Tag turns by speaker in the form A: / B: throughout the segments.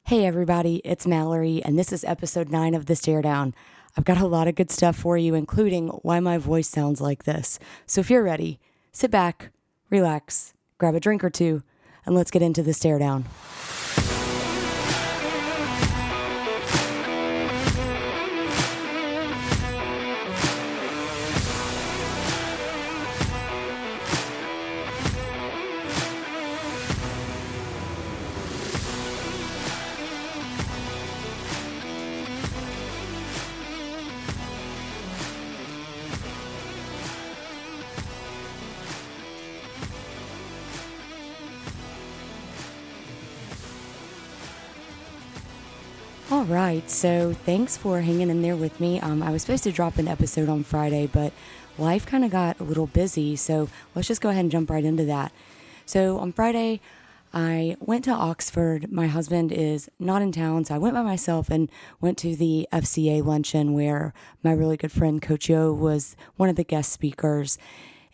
A: Hey everybody, it's Mallory, and this is episode 9 of The Stare Down. I've got a lot of good stuff for you, including why my voice sounds like this. So if you're ready, sit back, relax, grab a drink or two, and let's get into The Stare Down. All right, so thanks for hanging in there with me. I was supposed to drop an episode on Friday, but life kind of got a little busy, so let's just go ahead and jump right into that. So on Friday, I went to Oxford. My husband is not in town, so I went by myself and went to the FCA luncheon where my really good friend Coach Yo was one of the guest speakers.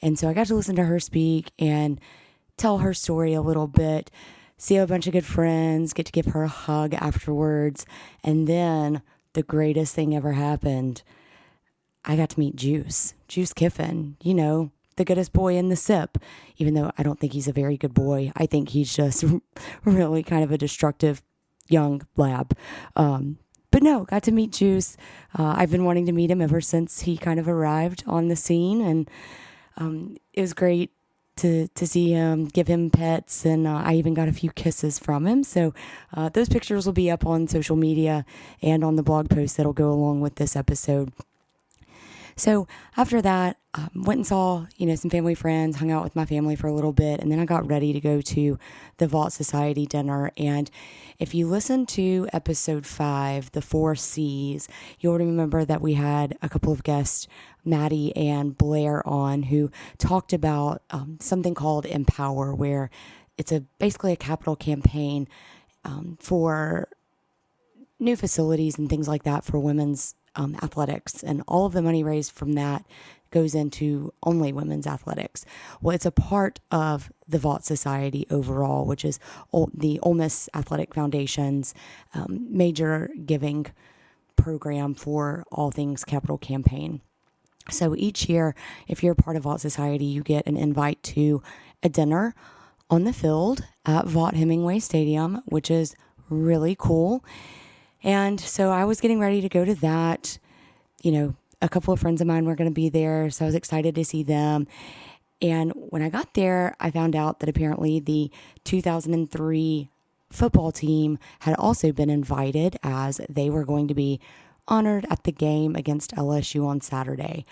A: And so I got to listen to her speak and tell her story a little bit, see a bunch of good friends, get to give her a hug afterwards. And then the greatest thing ever happened. I got to meet Juice Kiffin, the goodest boy in the SIP, even though I don't think he's a very good boy. I think he's just really kind of a destructive young lab. But no, got to meet Juice. I've been wanting to meet him ever since he kind of arrived on the scene. And it was great to see him, give him pets, and I even got a few kisses from him. So those pictures will be up on social media and on the blog post that'll go along with this episode. So after that, went and saw, some family friends, hung out with my family for a little bit, and then I got ready to go to the Vault Society dinner. And if you listen to episode 5, the 4 C's, you'll remember that we had a couple of guests, Maddie and Blair, on who talked about something called Empower, where it's basically a capital campaign for new facilities and things like that for women's athletics, and all of the money raised from that goes into only women's athletics. Well, it's a part of the Vault Society overall, which is the Ole Miss Athletic Foundation's major giving program for all things capital campaign. So each year, if you're a part of Vault Society, you get an invite to a dinner on the field at Vaught Hemingway Stadium, which is really cool. And so I was getting ready to go to that. A couple of friends of mine were going to be there, so I was excited to see them. And when I got there, I found out that apparently the 2003 football team had also been invited, as they were going to be honored at the game against LSU on Saturday.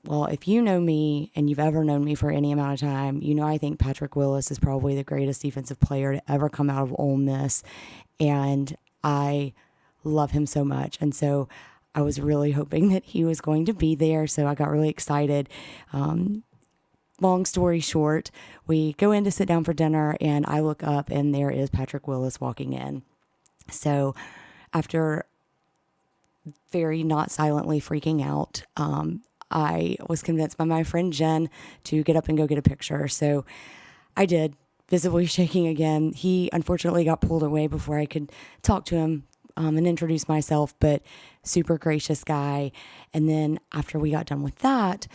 A: Well, if you know me and you've ever known me for any amount of time, I think Patrick Willis is probably the greatest defensive player to ever come out of Ole Miss. And I love him so much. And so I was really hoping that he was going to be there. So I got really excited. Long story short, we go in to sit down for dinner, and I look up and there is Patrick Willis walking in. So after very not silently freaking out, I was convinced by my friend Jen to get up and go get a picture. So I did, visibly shaking again. He unfortunately got pulled away before I could talk to him and introduce myself, but super gracious guy. And then after we got done with that,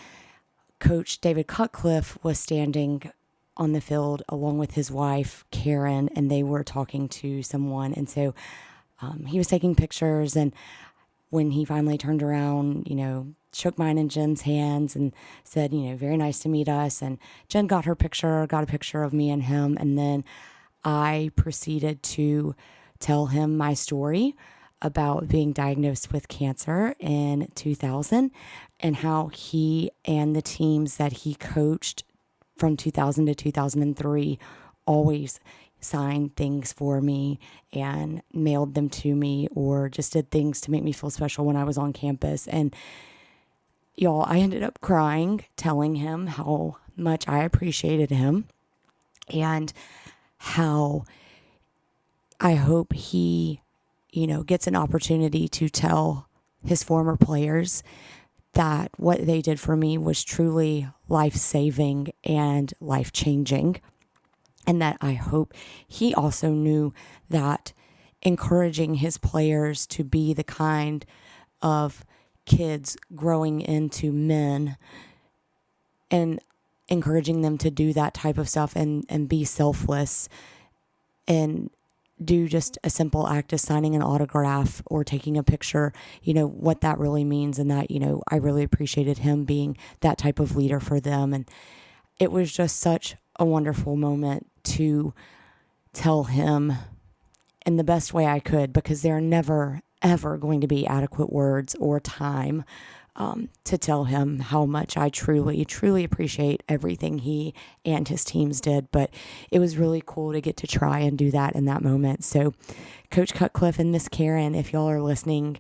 A: Coach David Cutcliffe was standing on the field along with his wife, Karen, and they were talking to someone. And so he was taking pictures, and when he finally turned around, shook mine and Jen's hands and said, very nice to meet us. And Jen got a picture of me and him. And then I proceeded to tell him my story about being diagnosed with cancer in 2000 and how he and the teams that he coached from 2000 to 2003 always signed things for me and mailed them to me, or just did things to make me feel special when I was on campus. And y'all, I ended up crying, telling him how much I appreciated him and how I hope he, gets an opportunity to tell his former players that what they did for me was truly life-saving and life-changing. And that I hope he also knew that encouraging his players to be the kind of kids growing into men, and encouraging them to do that type of stuff and be selfless and do just a simple act of signing an autograph or taking a picture, what that really means. And that, I really appreciated him being that type of leader for them. And it was just such a wonderful moment to tell him in the best way I could, because there are never, ever going to be adequate words or time to tell him how much I truly, truly appreciate everything he and his teams did. But it was really cool to get to try and do that in that moment. So Coach Cutcliffe and Miss Karen, if y'all are listening,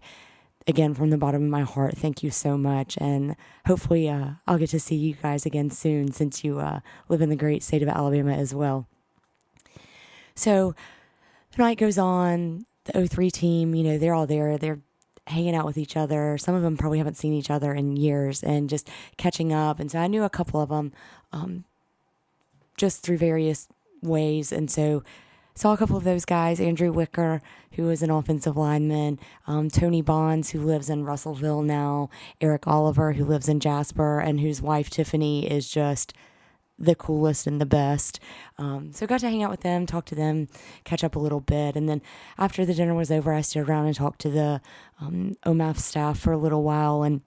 A: again, from the bottom of my heart, thank you so much. And hopefully I'll get to see you guys again soon, since you live in the great state of Alabama as well. So the night goes on. The 03 team, they're all there. They're hanging out with each other. Some of them probably haven't seen each other in years, and just catching up. And so I knew a couple of them just through various ways. And so saw a couple of those guys, Andrew Wicker, who was an offensive lineman, Tony Bonds, who lives in Russellville now, Eric Oliver, who lives in Jasper, and whose wife, Tiffany, is just the coolest and the best. So got to hang out with them, talk to them, catch up a little bit. And then after the dinner was over, I stood around and talked to the OMAF staff for a little while. And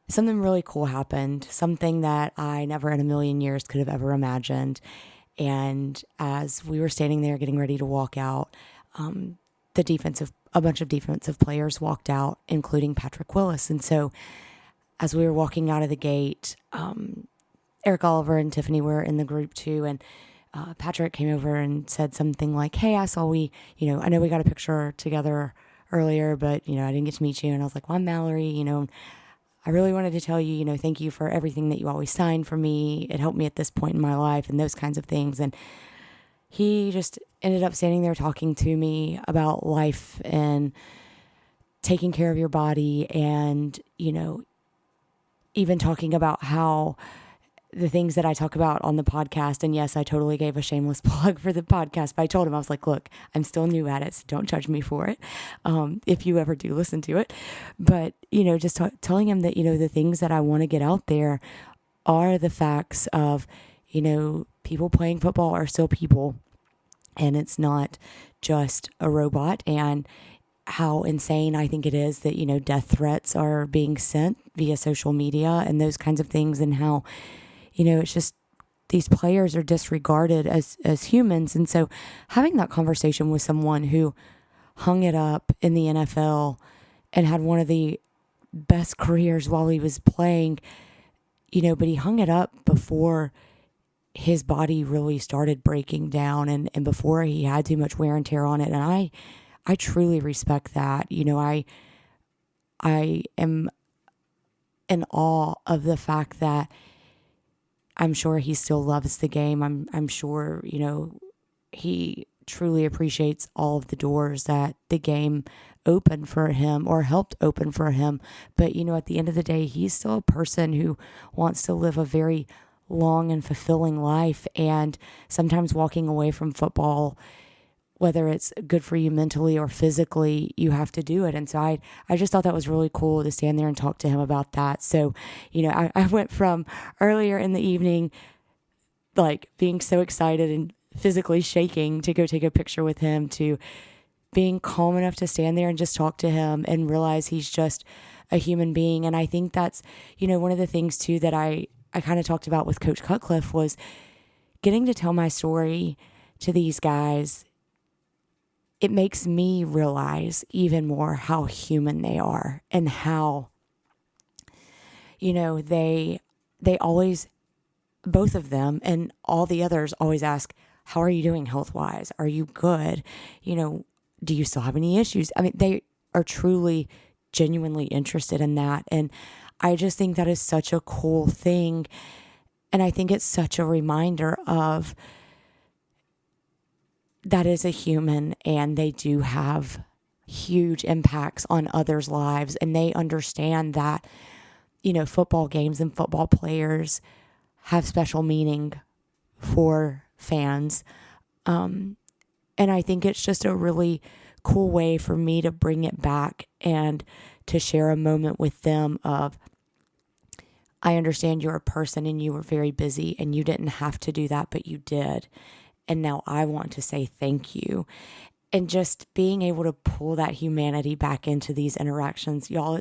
A: something really cool happened, something that I never in a million years could have ever imagined. And as we were standing there getting ready to walk out, a bunch of defensive players walked out, including Patrick Willis. And so as we were walking out of the gate, Eric Oliver and Tiffany were in the group too, and Patrick came over and said something like, "Hey, I saw I know we got a picture together earlier, but, I didn't get to meet you." And I was like, "Well, I'm Mallory, I really wanted to tell you, thank you for everything that you always signed for me. It helped me at this point in my life," and those kinds of things. And he just ended up standing there talking to me about life and taking care of your body, and, even talking about how the things that I talk about on the podcast. And yes, I totally gave a shameless plug for the podcast, but I told him, I was like, "Look, I'm still new at it, so don't judge me for it. If you ever do listen to it." But, just telling him that, the things that I want to get out there are the facts of, people playing football are still people, and it's not just a robot. And how insane I think it is that, death threats are being sent via social media and those kinds of things, and how, it's just these players are disregarded as humans. And so having that conversation with someone who hung it up in the NFL and had one of the best careers while he was playing, but he hung it up before his body really started breaking down, and before he had too much wear and tear on it. And I truly respect that. I am in awe of the fact that I'm sure he still loves the game. I'm sure, he truly appreciates all of the doors that the game opened for him or helped open for him. But, at the end of the day, he's still a person who wants to live a very long and fulfilling life. And sometimes walking away from football, whether it's good for you mentally or physically, you have to do it. And so I just thought that was really cool to stand there and talk to him about that. So, I went from earlier in the evening, like being so excited and physically shaking to go take a picture with him, to being calm enough to stand there and just talk to him and realize he's just a human being. And I think that's, one of the things too that I kind of talked about with Coach Cutcliffe was getting to tell my story to these guys. It makes me realize even more how human they are, and how, they always, both of them and all the others always ask, "How are you doing health-wise? Are you good? Do you still have any issues?" I mean, they are truly, genuinely interested in that. And I just think that is such a cool thing. And I think it's such a reminder of that is a human, and they do have huge impacts on others' lives. And they understand that, football games and football players have special meaning for fans. And I think it's just a really cool way for me to bring it back and to share a moment with them of, I understand you're a person and you were very busy and you didn't have to do that, but you did. And now I want to say thank you. And just being able to pull that humanity back into these interactions, y'all,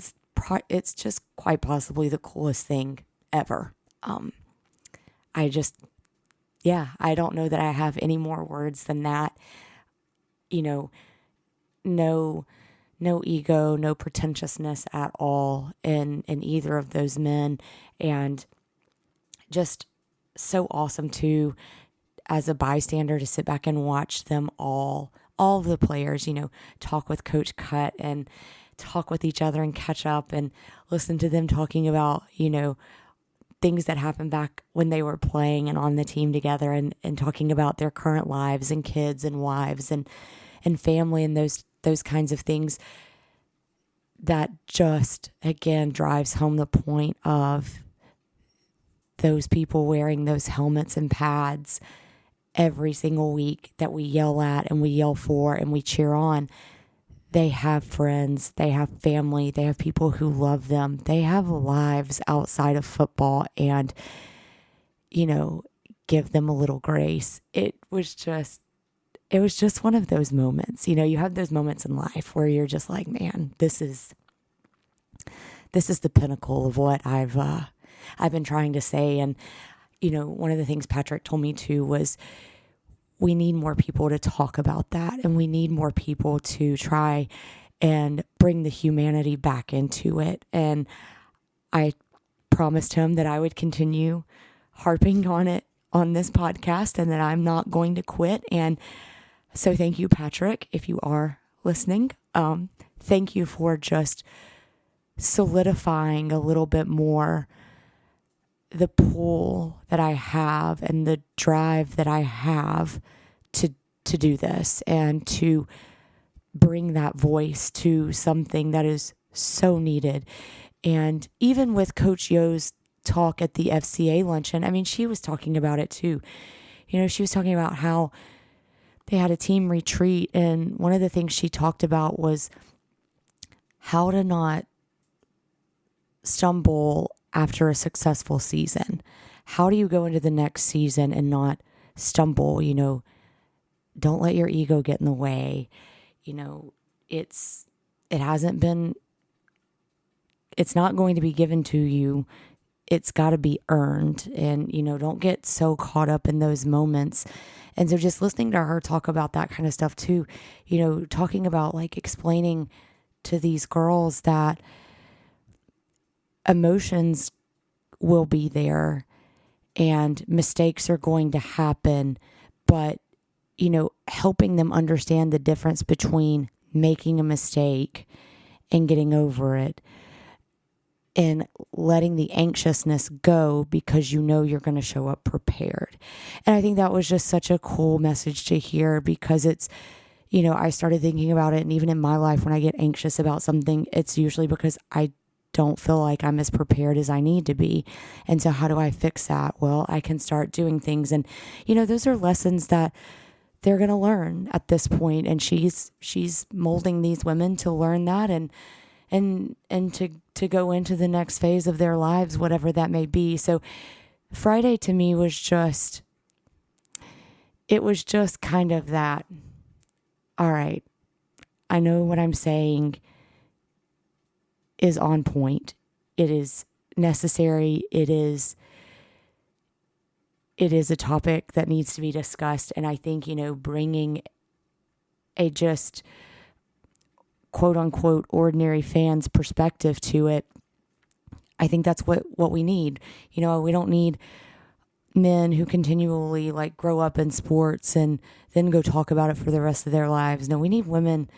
A: it's just quite possibly the coolest thing ever. I just, yeah, I don't know that I have any more words than that. You know, no ego, no pretentiousness at all in either of those men, and just so awesome too, as a bystander, to sit back and watch them all of the players, talk with Coach Cut and talk with each other and catch up and listen to them talking about, things that happened back when they were playing and on the team together, and talking about their current lives and kids and wives and family and those kinds of things. That just, again, drives home the point of those people wearing those helmets and pads every single week that we yell at and we yell for and we cheer on. They have friends, they have family, they have people who love them. They have lives outside of football, and, give them a little grace. It was just one of those moments. You have those moments in life where you're just like, man, this is the pinnacle of what I've been trying to say. And, one of the things Patrick told me too was, we need more people to talk about that, and we need more people to try and bring the humanity back into it. And I promised him that I would continue harping on it on this podcast and that I'm not going to quit. And so thank you, Patrick, if you are listening. Thank you for just solidifying a little bit more the pull that I have and the drive that I have to do this and to bring that voice to something that is so needed. And even with Coach Yo's talk at the FCA luncheon, I mean, she was talking about it too. She was talking about how they had a team retreat, and one of the things she talked about was how to not stumble after a successful season. How do you go into the next season and not stumble? Don't let your ego get in the way. It's not going to be given to you. It's got to be earned. And, don't get so caught up in those moments. And so just listening to her talk about that kind of stuff too, talking about like explaining to these girls that emotions will be there and mistakes are going to happen, but, helping them understand the difference between making a mistake and getting over it and letting the anxiousness go because you're going to show up prepared. And I think that was just such a cool message to hear, because it's, I started thinking about it, and even in my life when I get anxious about something, it's usually because I don't feel like I'm as prepared as I need to be. And so how do I fix that? Well, I can start doing things. And, those are lessons that they're going to learn at this point. And she's molding these women to learn that and to go into the next phase of their lives, whatever that may be. So Friday to me was just kind of that, all right, I know what I'm saying is on point. It is necessary. It is a topic that needs to be discussed. And I think, bringing a just quote unquote ordinary fan's perspective to it, I think that's what we need. We don't need men who continually like grow up in sports and then go talk about it for the rest of their lives. No, we need women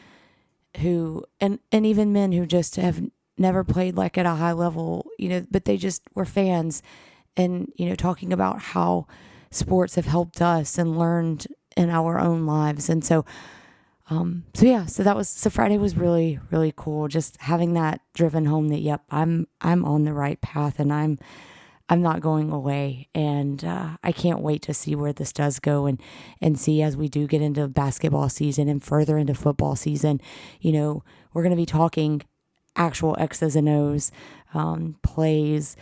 A: who, and even men who just have never played like at a high level, but they just were fans and, talking about how sports have helped us and learned in our own lives. And so Friday was really, really cool. Just having that driven home that, yep, I'm on the right path, and I'm not going away, and I can't wait to see where this does go, and see as we do get into basketball season and further into football season. We're going to be talking actual X's and O's, plays,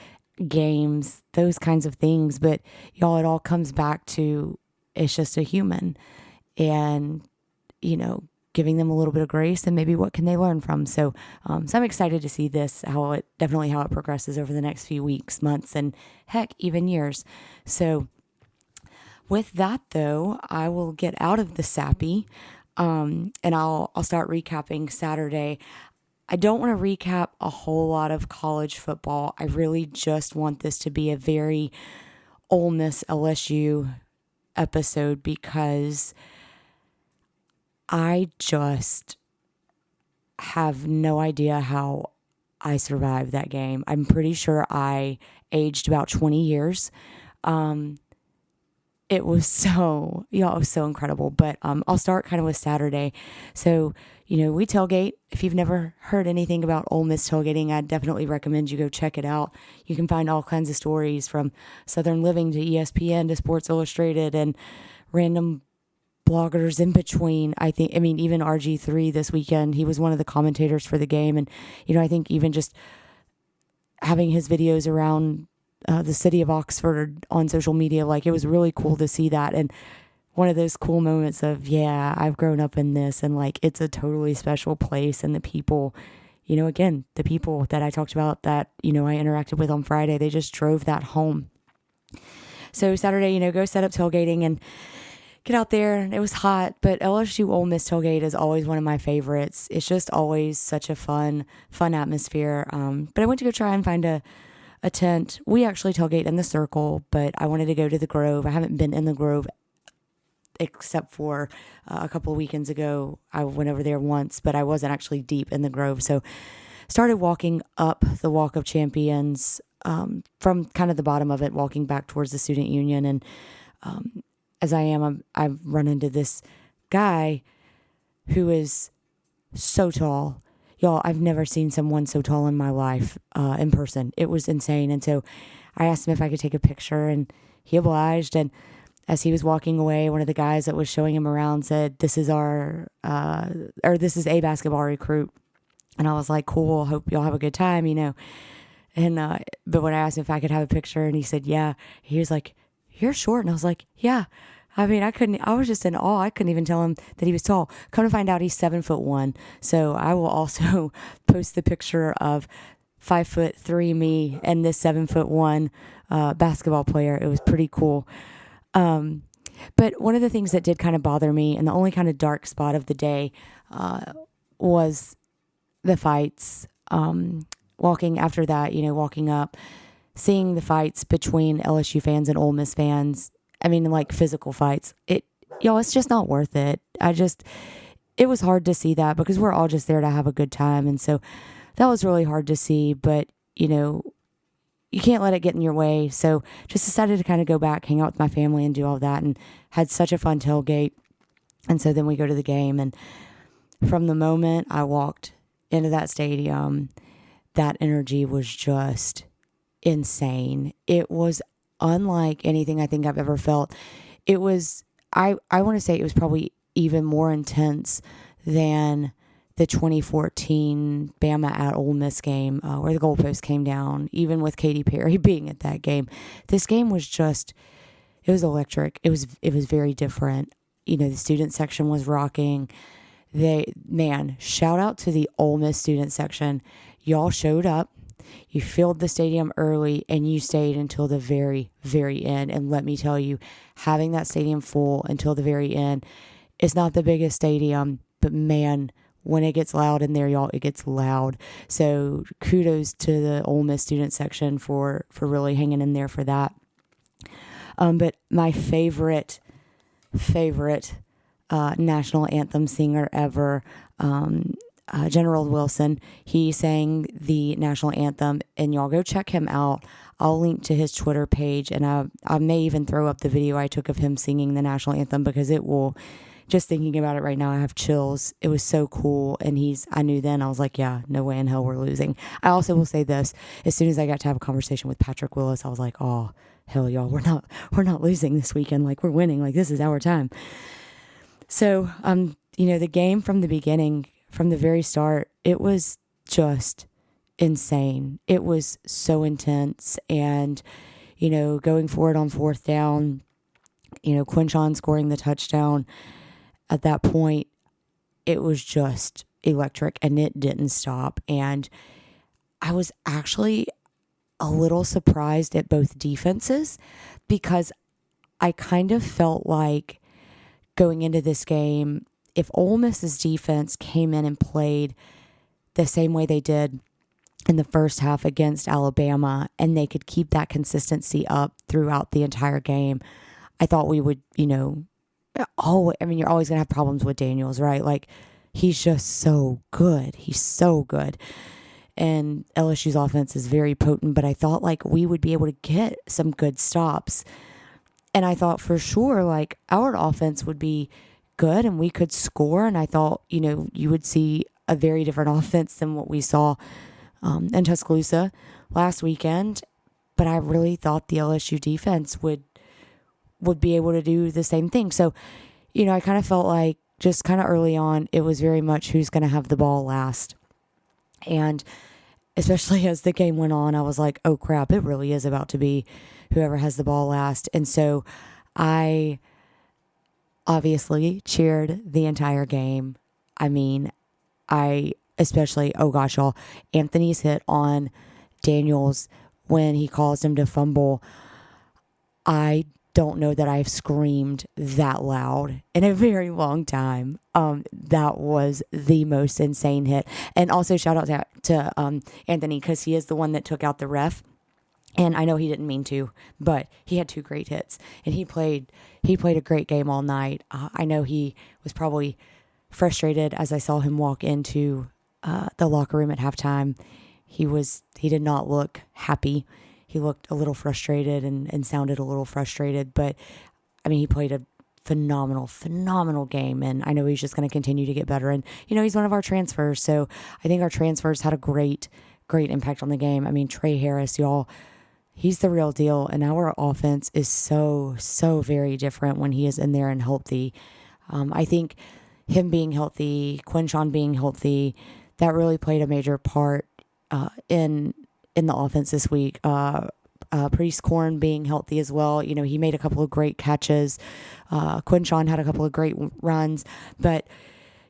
A: games, those kinds of things. But y'all, it all comes back to it's just a human, and giving them a little bit of grace and maybe what can they learn from. So I'm excited to see this, how it progresses over the next few weeks, months, and heck, even years. So with that though, I will get out of the sappy, and I'll start recapping Saturday. I don't want to recap a whole lot of college football. I really just want this to be a very Ole Miss LSU episode, because I just have no idea how I survived that game. I'm pretty sure I aged about 20 years. It was so incredible. But I'll start kind of with Saturday. So, we tailgate. If you've never heard anything about Ole Miss tailgating, I'd definitely recommend you go check it out. You can find all kinds of stories from Southern Living to ESPN to Sports Illustrated and random bloggers in between. Even RG3 this weekend, he was one of the commentators for the game. And, I think even just having his videos around the city of Oxford on social media, it was really cool to see that. And one of those cool moments of, yeah, I've grown up in this, and it's a totally special place. And the people, again, the people that I talked about that, I interacted with on Friday, they just drove that home. So Saturday, go set up tailgating and get out there. It was hot, but LSU Ole Miss tailgate is always one of my favorites. It's just always such a fun atmosphere. But I went to go try and find a tent. We actually tailgate in the Circle, but I wanted to go to the Grove. I haven't been in the Grove except for a couple of weekends ago. I went over there once, but I wasn't actually deep in the Grove. So started walking up the Walk of Champions, from kind of the bottom of it, walking back towards the Student Union. And as I've run into this guy who is so tall. Y'all, I've never seen someone so tall in my life, in person. It was insane. And so I asked him if I could take a picture, and he obliged. And as he was walking away, one of the guys that was showing him around said, this is this is a basketball recruit. And I was like, cool, hope y'all have a good time, And, but when I asked him if I could have a picture, and he said, yeah, he was like, you're short. And I was like, yeah. I was just in awe. I couldn't even tell him that he was tall. Come to find out, he's 7'1". So I will also post the picture of 5'3" me and this 7'1" basketball player. It was pretty cool. But one of the things that did kind of bother me, and the only kind of dark spot of the day, was the fights. Walking after that, walking up, seeing the fights between LSU fans and Ole Miss fans. Physical fights. It's just not worth it. It was hard to see that, because we're all just there to have a good time. And so that was really hard to see, but you can't let it get in your way. So just decided to kind of go back, hang out with my family, and do all that, and had such a fun tailgate. And so then we go to the game, and from the moment I walked into that stadium, that energy was just insane. It was unlike anything I think I've ever felt. It was, I want to say it was probably even more intense than the 2014 Bama at Ole Miss game, where the goalpost came down, even with Katy Perry being at that game. This game was just, it was electric. It was very different. The student section was rocking. Shout out to the Ole Miss student section. Y'all showed up. You filled the stadium early, and you stayed until the very, very end. And let me tell you, having that stadium full until the very end, it's not the biggest stadium, but man, when it gets loud in there, y'all, it gets loud. So kudos to the Ole Miss student section for really hanging in there for that. But my favorite national anthem singer ever, General Wilson, he sang the national anthem, and y'all go check him out. I'll link to his Twitter page, and I may even throw up the video I took of him singing the national anthem, because it will just thinking about it right now, I have chills. It was so cool. And I knew then, I was like, yeah, no way in hell we're losing. I also will say this, as soon as I got to have a conversation with Patrick Willis, I was like, oh, hell y'all, we're not losing this weekend. Like, we're winning. Like, this is our time. So, the game from the beginning, from the very start, it was just insane. It was so intense. And, going forward on fourth down, Quinshon scoring the touchdown at that point, it was just electric and it didn't stop. And I was actually a little surprised at both defenses because I kind of felt like going into this game, if Ole Miss's defense came in and played the same way they did in the first half against Alabama and they could keep that consistency up throughout the entire game, I thought we would, you're always going to have problems with Daniels, right? Like, he's just so good. He's so good. And LSU's offense is very potent, but I thought like we would be able to get some good stops. And I thought for sure, like, our offense would be good and we could score. And I thought, you would see a very different offense than what we saw in Tuscaloosa last weekend. But I really thought the LSU defense would be able to do the same thing. So, I kind of felt like just kind of early on, it was very much who's going to have the ball last. And especially as the game went on, I was like, oh crap, it really is about to be whoever has the ball last. And so I obviously cheered the entire game. I especially, oh gosh, y'all, Anthony's hit on Daniels when he caused him to fumble. I don't know that I've screamed that loud in a very long time. That was the most insane hit. And also shout out to Anthony, because he is the one that took out the ref. And I know he didn't mean to, but he had two great hits. And he played a great game all night. I know he was probably frustrated as I saw him walk into the locker room at halftime. He did not look happy. He looked a little frustrated and sounded a little frustrated, but he played a phenomenal game, and I know he's just going to continue to get better. And he's one of our transfers, so I think our transfers had a great impact on the game. Trey Harris, y'all, he's the real deal, and our offense is so very different when he is in there and healthy. I think him being healthy, Quinshon being healthy, that really played a major part in the offense this week. Priest Corn being healthy as well. He made a couple of great catches. Quinshon had a couple of great runs. But,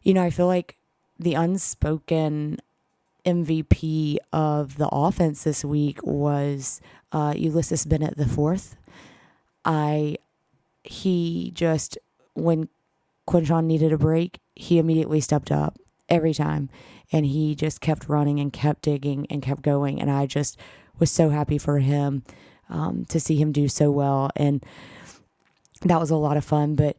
A: I feel like the unspoken MVP of the offense this week was Ulysses Bennett the fourth. He just, when Quinshon needed a break, he immediately stepped up every time. And he just kept running and kept digging and kept going. And I just was so happy for him to see him do so well. And that was a lot of fun. But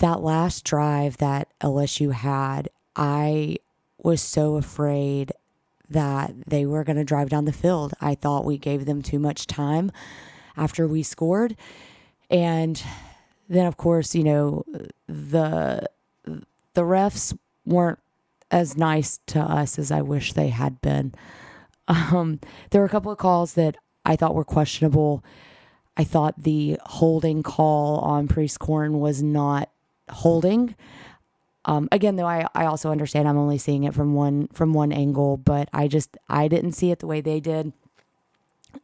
A: that last drive that LSU had, I was so afraid that they were going to drive down the field. I thought we gave them too much time after we scored. And then, of course, the refs weren't as nice to us as I wish they had been. There were a couple of calls that I thought were questionable. I thought the holding call on Priest Corn was not holding. Again, though, I also understand I'm only seeing it from one angle, but I didn't see it the way they did.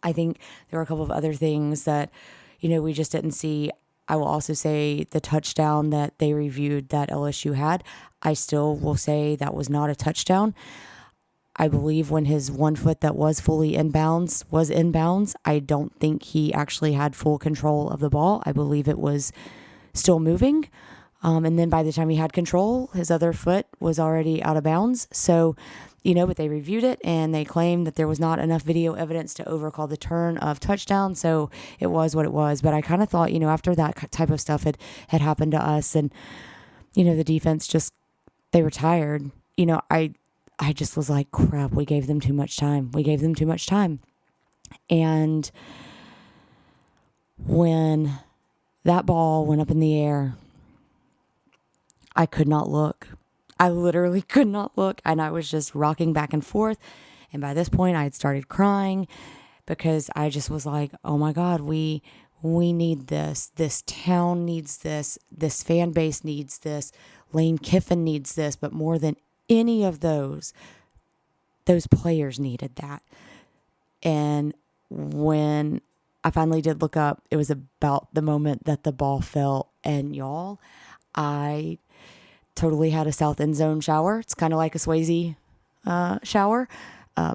A: I think there were a couple of other things that, we just didn't see. I will also say the touchdown that they reviewed that LSU had, I still will say that was not a touchdown. I believe when his 1 foot that was fully inbounds was inbounds, I don't think he actually had full control of the ball. I believe it was still moving. And then by the time he had control, his other foot was already out of bounds. So, but they reviewed it and they claimed that there was not enough video evidence to overcall the turn of touchdown. So it was what it was. But I kind of thought, after that type of stuff had happened to us and, the defense just, they were tired. I just was like, crap, we gave them too much time. And when that ball went up in the air I could not look. I literally could not look, and I was just rocking back and forth. And by this point, I had started crying because I just was like, oh my God, we need this. This town needs this. This fan base needs this. Lane Kiffin needs this. But more than any of those players needed that. And when I finally did look up, it was about the moment that the ball fell. And y'all, I totally had a south end zone shower. It's kind of like a Swayze shower.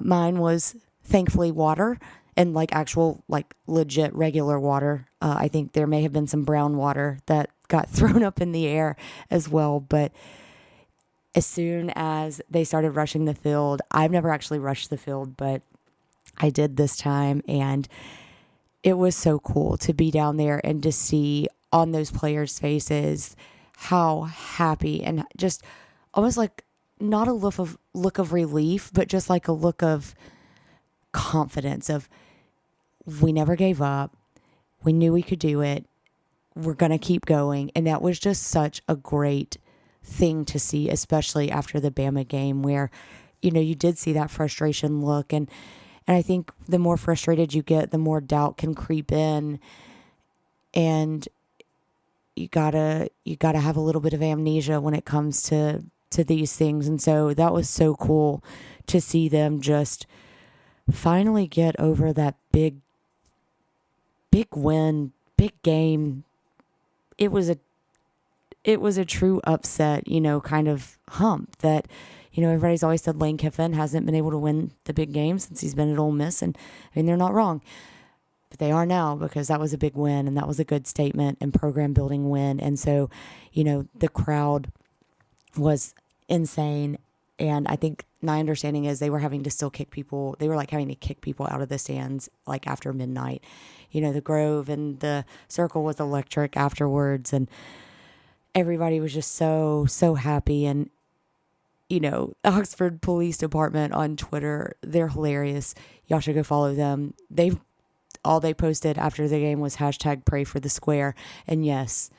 A: Mine was thankfully water and like actual, like legit regular water. I think there may have been some brown water that got thrown up in the air as well. But as soon as they started rushing the field, I've never actually rushed the field, but I did this time. And it was so cool to be down there and to see on those players' faces how happy and just almost like not a look of relief, but just like a look of confidence of we never gave up. We knew we could do it. We're going to keep going. And that was just such a great thing to see, especially after the Bama game where, you did see that frustration look. And I think the more frustrated you get, the more doubt can creep in. And you gotta have a little bit of amnesia when it comes to these things. And so that was so cool to see them just finally get over that big win, big game. It was a true upset, kind of hump that, everybody's always said Lane Kiffin hasn't been able to win the big game since he's been at Ole Miss. And I mean, they're not wrong. But they are now because that was a big win and that was a good statement and program building win. And so, the crowd was insane. And I think my understanding is they were having to still kick people. They were like having to kick people out of the stands like after midnight. The Grove and the Circle was electric afterwards. And everybody was just so, so happy. And, the Oxford Police Department on Twitter, they're hilarious. Y'all should go follow them. All they posted after the game was #pray for the square. And yes,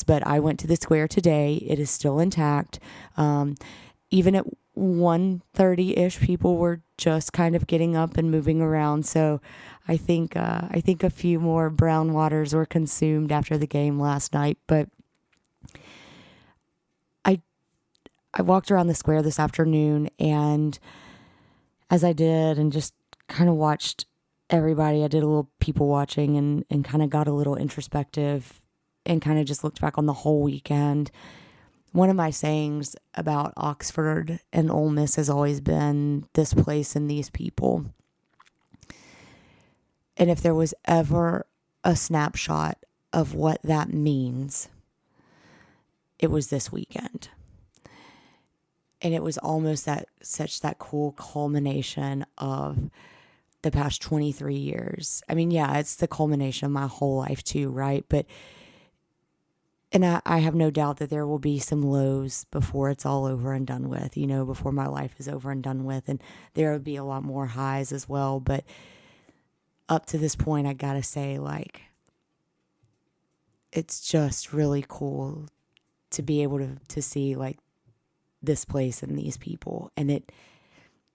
A: but I went to the square today. It is still intact. Even at 1:30-ish, people were just kind of getting up and moving around. So I think a few more brown waters were consumed after the game last night. But I walked around the square this afternoon, and as I did and just kind of watched everybody, I did a little people watching and kind of got a little introspective and kind of just looked back on the whole weekend. One of my sayings about Oxford and Ole Miss has always been this place and these people. And if there was ever a snapshot of what that means, it was this weekend. And it was almost that cool culmination of the past 23 years. I mean, yeah, it's the culmination of my whole life too, right? And I have no doubt that there will be some lows before it's all over and done with, before my life is over and done with. And there will be a lot more highs as well. But up to this point, I gotta say, like, it's just really cool to be able to see, like, this place and these people. And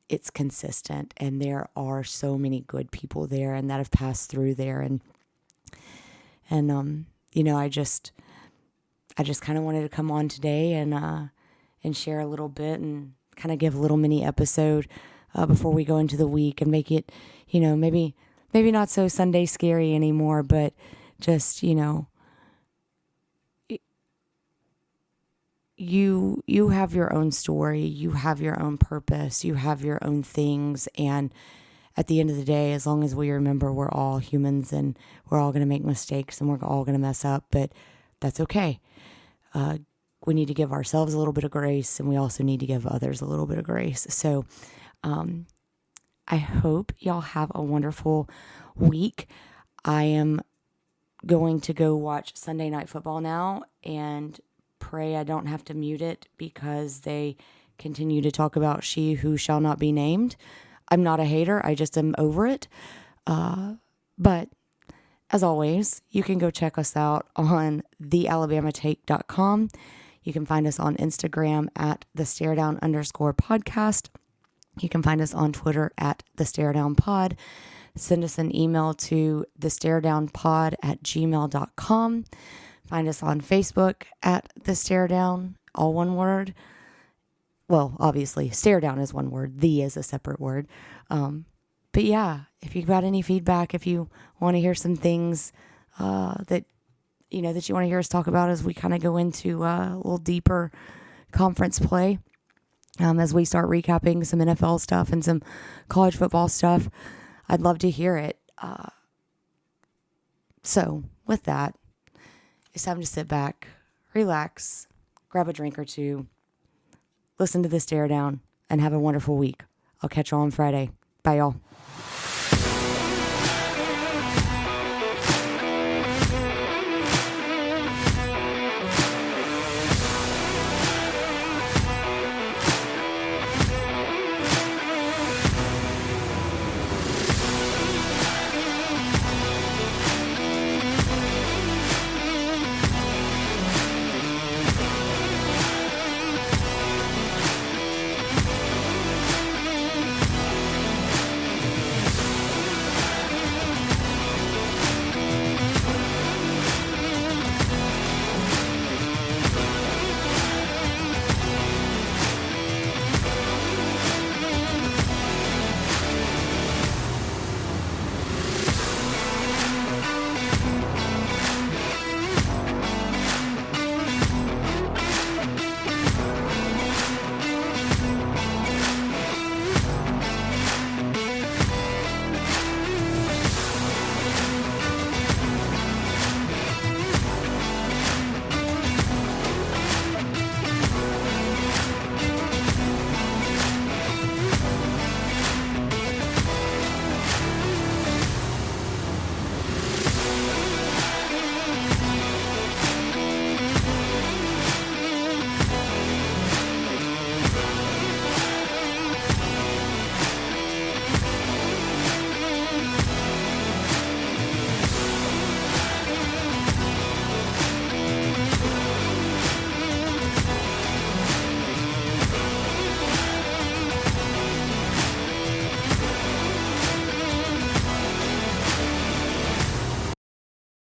A: it's consistent. And there are so many good people there and that have passed through there. And I just kind of wanted to come on today and share a little bit and kind of give a little mini episode before we go into the week and make it, maybe not so Sunday scary anymore, but just, you have your own story, you have your own purpose, you have your own things. And at the end of the day, as long as we remember we're all humans and we're all going to make mistakes and we're all going to mess up, but that's okay. We need to give ourselves a little bit of grace, and we also need to give others a little bit of grace. So I hope y'all have a wonderful week. I am going to go watch Sunday Night Football now and pray I don't have to mute it because they continue to talk about she who shall not be named. I'm not a hater. I just am over it. But as always, you can go check us out on thealabamatake.com. You can find us on Instagram at the _podcast. You can find us on Twitter at the _pod. Send us an email to thestaredownpod@gmail.com. Find us on Facebook at the Stare Down, all one word. Well, obviously, stare down is one word. The is a separate word. But yeah, if you've got any feedback, if you want to hear some things that you want to hear us talk about as we kind of go into a little deeper conference play, as we start recapping some NFL stuff and some college football stuff, I'd love to hear it. So with that, it's time to sit back, relax, grab a drink or two, listen to the Stare Down, and have a wonderful week. I'll catch you all on Friday. Bye, y'all.